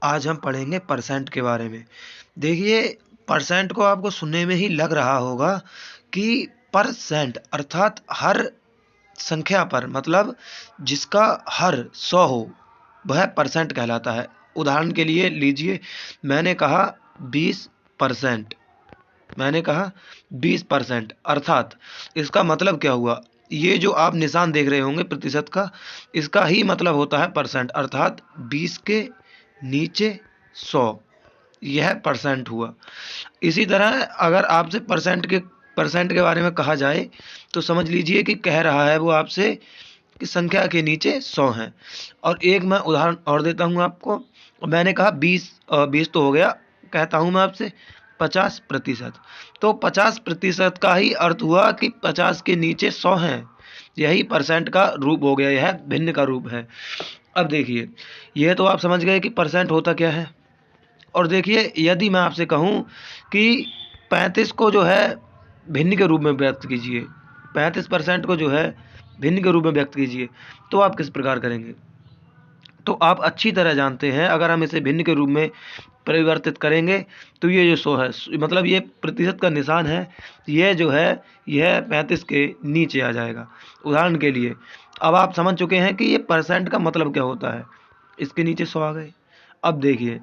आज हम पढ़ेंगे परसेंट के बारे में। देखिए, परसेंट को आपको सुनने में ही लग रहा होगा कि परसेंट अर्थात हर संख्या पर, मतलब जिसका हर 100 हो वह परसेंट कहलाता है। उदाहरण के लिए लीजिए, मैंने कहा 20%। मैंने कहा 20% अर्थात इसका मतलब क्या हुआ? ये जो आप निशान देख रहे होंगे प्रतिशत का, इसका ही मतलब होता है परसेंट, अर्थात 20 के नीचे 100, यह परसेंट हुआ। इसी तरह अगर आपसे परसेंट के बारे में कहा जाए तो समझ लीजिए कि कह रहा है वो आपसे कि संख्या के नीचे 100 हैं। और एक मैं उदाहरण और देता हूँ आपको। मैंने कहा 20 तो हो गया, कहता हूँ मैं आपसे 50%। तो 50% का ही अर्थ हुआ कि 50 के नीचे 100 हैं। यही परसेंट का रूप हो गया, यह भिन्न का रूप है। अब देखिए, यह तो आप समझ गए कि परसेंट होता क्या है। और देखिए, यदि मैं आपसे कहूँ कि 35 को जो है भिन्न के रूप में व्यक्त कीजिए, 35% को जो है भिन्न के रूप में व्यक्त कीजिए, तो आप किस प्रकार करेंगे? तो आप अच्छी तरह जानते हैं, अगर हम इसे भिन्न के रूप में परिवर्तित करेंगे तो ये जो 100 है, मतलब ये प्रतिशत का निशान है, यह जो है यह 35 के नीचे आ जाएगा। उदाहरण के लिए अब आप समझ चुके हैं कि ये परसेंट का मतलब क्या होता है। इसके नीचे 100 आ गए। अब देखिए,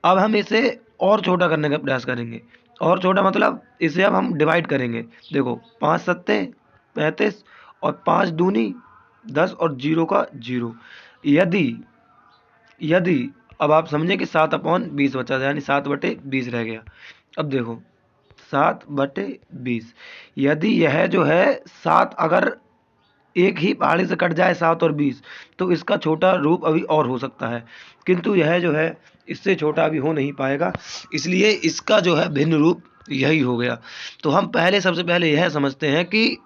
अब हम इसे और छोटा करने का प्रयास करेंगे। और छोटा मतलब इसे अब हम डिवाइड करेंगे। देखो, 5 सत्ते 35 और 5 दूनी 10 और 0 का 0। यदि यदि अब आप समझें कि 7/20 बचा, यानी 7/20 रह गया। अब देखो, 7/20, यदि यह जो है 7 अगर एक ही पहाड़ी से कट जाए 7 और 20, तो इसका छोटा रूप अभी और हो सकता है, किंतु यह जो है इससे छोटा अभी हो नहीं पाएगा, इसलिए इसका जो है भिन्न रूप यही हो गया। तो हम सबसे पहले यह समझते हैं कि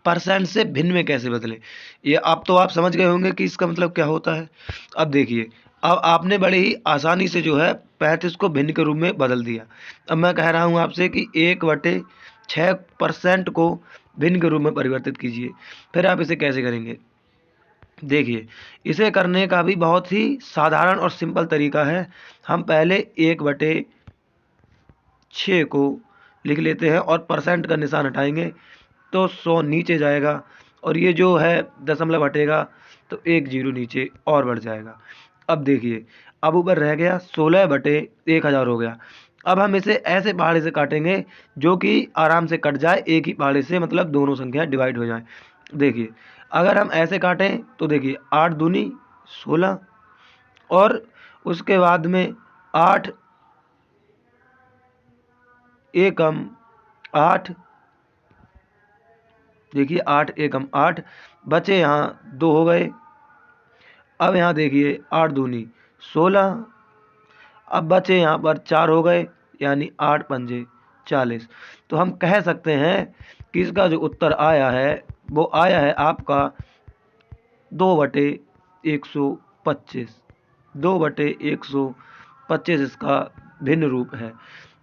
परसेंट से भिन्न में कैसे बदलें। ये अब तो आप समझ गए होंगे कि इसका मतलब क्या होता है। अब देखिए, अब आपने बड़े ही आसानी से जो है 35 को भिन्न के रूप में बदल दिया। अब मैं कह रहा हूँ आपसे कि 1/6% को भिन्न के रूप में परिवर्तित कीजिए। फिर आप इसे कैसे करेंगे? देखिए, इसे करने का भी बहुत ही साधारण और सिंपल तरीका है। हम पहले 1/6 को लिख लेते हैं और परसेंट का निशान हटाएंगे तो 100 नीचे जाएगा, और ये जो है दशमलव हटेगा तो एक जीरो नीचे और बढ़ जाएगा। अब देखिए, अब ऊपर रह गया 16/1000 हो गया। अब हम इसे ऐसे पहाड़े से काटेंगे जो कि आराम से कट जाए, एक ही पहाड़े से, मतलब दोनों संख्या डिवाइड हो जाए। देखिए, अगर हम ऐसे काटें तो देखिए 8 दूनी 16, और उसके बाद में 8 एकम 8, देखिए 8 एकम 8, बचे यहाँ 2 हो गए। अब यहाँ देखिए 8 दूनी 16, अब बचे यहाँ पर 4 हो गए, यानी 8 पंजे 40। तो हम कह सकते हैं कि इसका जो उत्तर आया है वो आया है आपका 2/125। 2/125 इसका भिन्न रूप है।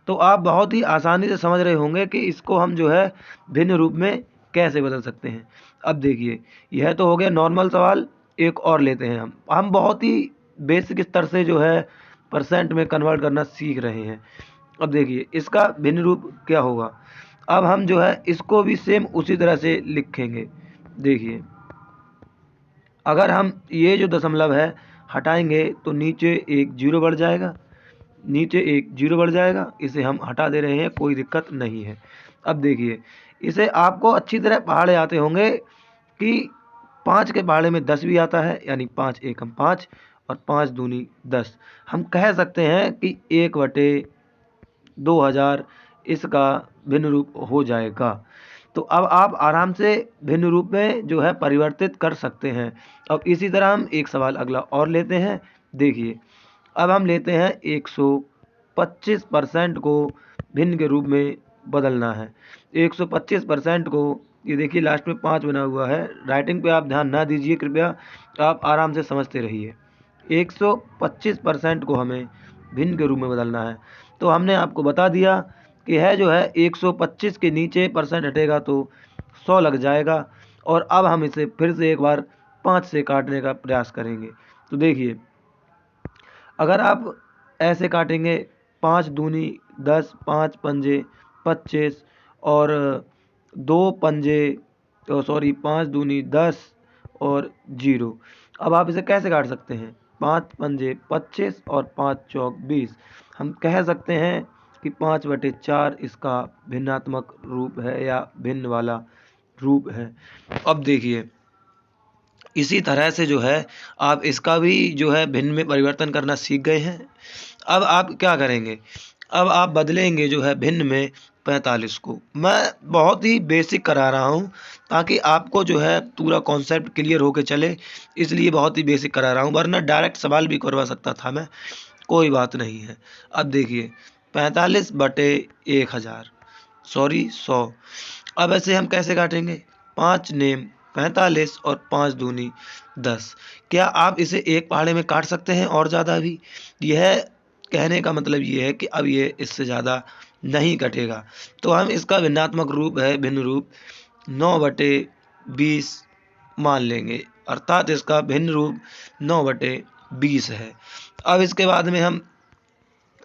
तो आप बहुत ही आसानी से समझ रहे होंगे कि इसको हम जो है भिन्न रूप में कैसे बदल सकते हैं। अब देखिए, यह तो हो गया नॉर्मल सवाल। एक और लेते हैं हम बहुत ही बेसिक स्तर से जो है परसेंट में कन्वर्ट करना सीख रहे हैं। अब देखिए, इसका भिन्न रूप क्या होगा। अब हम जो है इसको भी सेम उसी तरह से लिखेंगे। देखिए, अगर हम ये जो दशमलव है हटाएंगे तो नीचे एक जीरो बढ़ जाएगा, नीचे एक जीरो बढ़ जाएगा। इसे हम हटा दे रहे हैं, कोई दिक्कत नहीं है। अब देखिए, इसे आपको अच्छी तरह पहाड़े आते होंगे कि 5 के पहाड़े में 10 भी आता है, यानी 5 एकम 5 और 5 दूनी 10। हम कह सकते हैं कि 1/2000 इसका भिन्न रूप हो जाएगा। तो अब आप आराम से भिन्न रूप में जो है परिवर्तित कर सकते हैं। अब इसी तरह हम एक सवाल अगला और लेते हैं। देखिए, अब हम लेते हैं 125% को भिन्न के रूप में बदलना है। 125% को, ये देखिए लास्ट में 5 बना हुआ है, राइटिंग पे आप ध्यान ना दीजिए कृपया, आप आराम से समझते रहिए। 125% को हमें भिन्न के रूप में बदलना है। तो हमने आपको बता दिया कि है जो है 125 के नीचे परसेंट हटेगा तो 100 लग जाएगा। और अब हम इसे फिर से एक बार 5 से काटने का प्रयास करेंगे। तो देखिए, अगर आप ऐसे काटेंगे, 5 दूनी 10, 5 पंजे 25 और 2 पंजे, सॉरी 5 दूनी 10 और 0। अब आप इसे कैसे काट सकते हैं? 5 पंजे 25 और 5 चौक 20। हम कह सकते हैं कि 5/4 इसका भिन्नात्मक रूप है या भिन्न वाला रूप है। अब देखिए, इसी तरह से जो है आप इसका भी जो है भिन्न में परिवर्तन करना सीख गए हैं। अब आप क्या करेंगे? अब आप बदलेंगे जो है भिन्न में 45 को। मैं बहुत ही बेसिक करा रहा हूँ ताकि आपको जो है पूरा कॉन्सेप्ट क्लियर होके चले, इसलिए बहुत ही बेसिक करा रहा हूँ, वरना डायरेक्ट सवाल भी करवा सकता था मैं, कोई बात नहीं है। अब देखिए 45/1000, सॉरी 100। अब ऐसे हम कैसे काटेंगे? 5 नेम 45 और 5 दूनी 10। क्या आप इसे एक पहाड़े में काट सकते हैं और ज़्यादा भी? यह कहने का मतलब ये है कि अब ये इससे ज़्यादा नहीं कटेगा। तो हम इसका भिन्नात्मक रूप है, भिन्न रूप 9/20 मान लेंगे, अर्थात इसका भिन्न रूप 9/20 है। अब इसके बाद में हम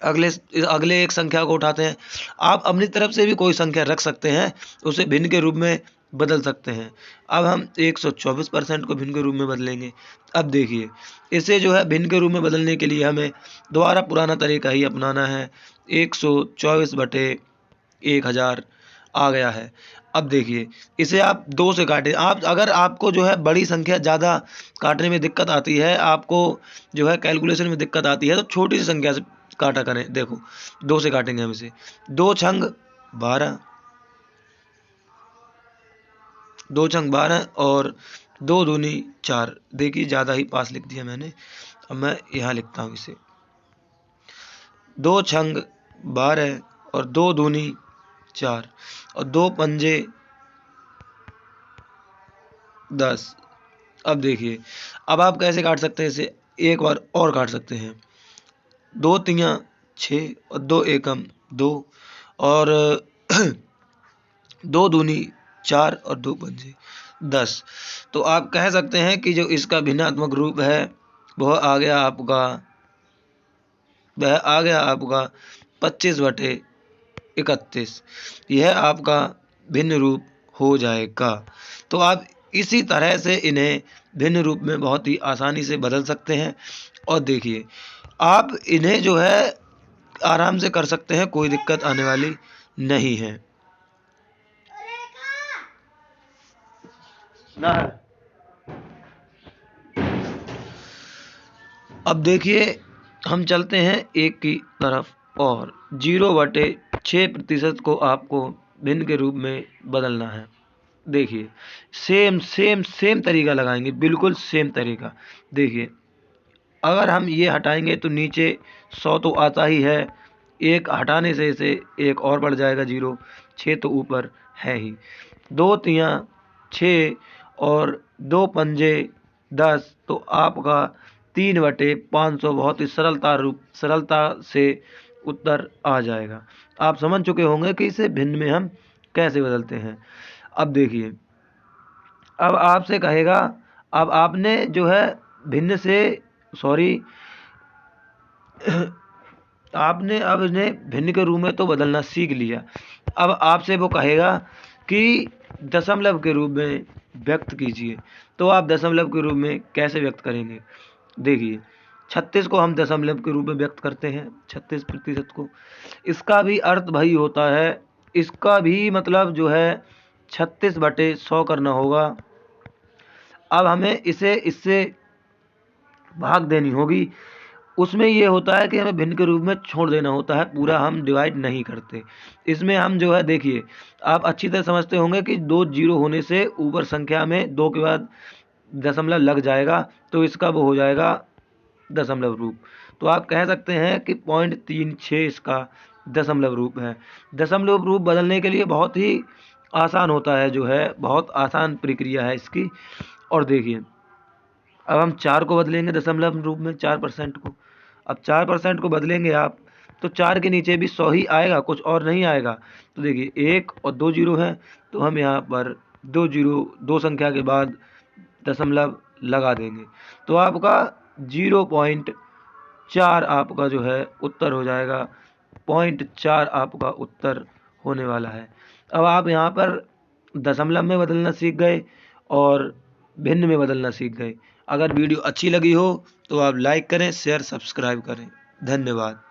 अगले एक संख्या को उठाते हैं। आप अपनी तरफ से भी कोई संख्या रख सकते हैं, उसे भिन्न के रूप में बदल सकते हैं। अब हम 124% को भिन्न के रूप में बदलेंगे। अब देखिए, इसे जो है भिन्न के रूप में बदलने के लिए हमें दोबारा पुराना तरीका ही अपनाना है। 124/1000 आ गया है। अब देखिए, इसे आप 2 से काटें। आप अगर आपको जो है बड़ी संख्या ज़्यादा काटने में दिक्कत आती है, आपको जो है कैलकुलेशन में दिक्कत आती है, तो छोटी सी संख्या से काटा करें। देखो 2 से काटेंगे हम इसे। 2 छंग 12, 2 छंग 12 और 2 दूनी 4। देखिए ज़्यादा ही पास लिख दिया मैंने, अब मैं यहाँ लिखता हूँ इसे। 2 छंग 12 और 2 दूनी 4 और 2 पंजे 10। अब देखिए, अब आप कैसे काट सकते हैं इसे? एक बार और काट सकते हैं। 2 तियां 6 और 2 एकम 2 और 2 दूनी 4 और 2 पंजे 10। तो आप कह सकते हैं कि जो इसका भिन्नात्मक रूप है वह आ गया आपका 25/31। यह आपका भिन्न रूप हो जाएगा। तो आप इसी तरह से इन्हें भिन्न रूप में बहुत ही आसानी से बदल सकते हैं। और देखिए, आप इन्हें जो है आराम से कर सकते हैं, कोई दिक्कत आने वाली नहीं है ना। अब देखिए, हम चलते हैं एक की तरफ और 0/6% को आपको भिन्न के रूप में बदलना है। देखिए, सेम तरीका लगाएंगे, बिल्कुल सेम तरीका। देखिए, अगर हम ये हटाएंगे तो नीचे 100 तो आता ही है, एक हटाने से इसे एक और बढ़ जाएगा 0, 6 तो ऊपर है ही। 2 तियां 6 और 2 पंजे 10, तो आपका 3/500 बहुत ही सरलता से उत्तर आ जाएगा। आप समझ चुके होंगे कि इसे भिन्न में हम कैसे बदलते हैं। अब देखिए, अब आपसे कहेगा, अब आपने जो है भिन्न से, सॉरी आपने अब इन्हें भिन्न के रूप में तो बदलना सीख लिया। अब आपसे वो कहेगा कि दशमलव के रूप में व्यक्त कीजिए। तो आप दशमलव के रूप में कैसे व्यक्त करेंगे? देखिए, 36 को हम दशमलव के रूप में व्यक्त करते हैं, 36% को। इसका भी अर्थ वही होता है, इसका भी मतलब जो है 36/100 करना होगा। अब हमें इसे इससे भाग देनी होगी। उसमें ये होता है कि हमें भिन्न के रूप में छोड़ देना होता है, पूरा हम डिवाइड नहीं करते। इसमें हम जो है, देखिए आप अच्छी तरह समझते होंगे कि 2 जीरो होने से ऊपर संख्या में 2 के बाद दशमलव लग जाएगा, तो इसका वो हो जाएगा दशमलव रूप। तो आप कह सकते हैं कि 0.36 इसका दशमलव रूप है। दशमलव रूप बदलने के लिए बहुत ही आसान होता है, जो है बहुत आसान प्रक्रिया है इसकी। और देखिए, अब हम 4 को बदलेंगे दशमलव रूप में, 4% को। अब 4% को बदलेंगे आप, तो 4 के नीचे भी 100 ही आएगा, कुछ और नहीं आएगा। तो देखिए 1 और 2 जीरो हैं, तो हम यहाँ पर 2 जीरो 2 संख्या के बाद दशमलव लगा देंगे, तो आपका 4 आपका जो है उत्तर हो जाएगा। 0.4 आपका उत्तर होने वाला है। अब आप यहाँ पर दशमलव में बदलना सीख गए और भिन्न में बदलना सीख गए। अगर वीडियो अच्छी लगी हो तो आप लाइक करें, शेयर, सब्सक्राइब करें। धन्यवाद।